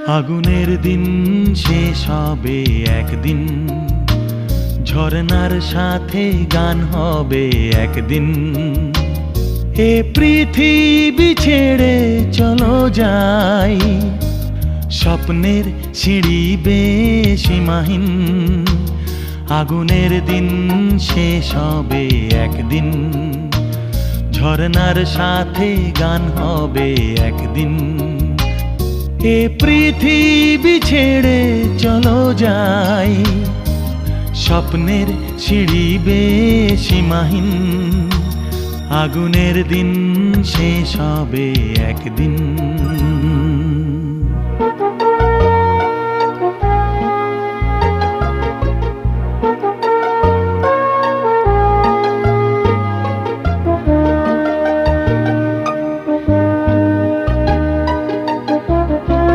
আগুনের দিন শেষ হবে একদিন, ঝরনার সাথে গান হবে একদিন। এ পৃথিবী ছেড়ে চলো যাই, স্বপ্নের সিঁড়ি বেয়ে সীমাহীন। আগুনের দিন শেষ হবে একদিন, ঝরনার সাথে গান হবে একদিন। এ পৃথিবী ছেড়ে চলো যাই, স্বপ্নের সিঁড়ি বেয়ে সীমাহীন। আগুনের দিন শেষ হবে একদিন।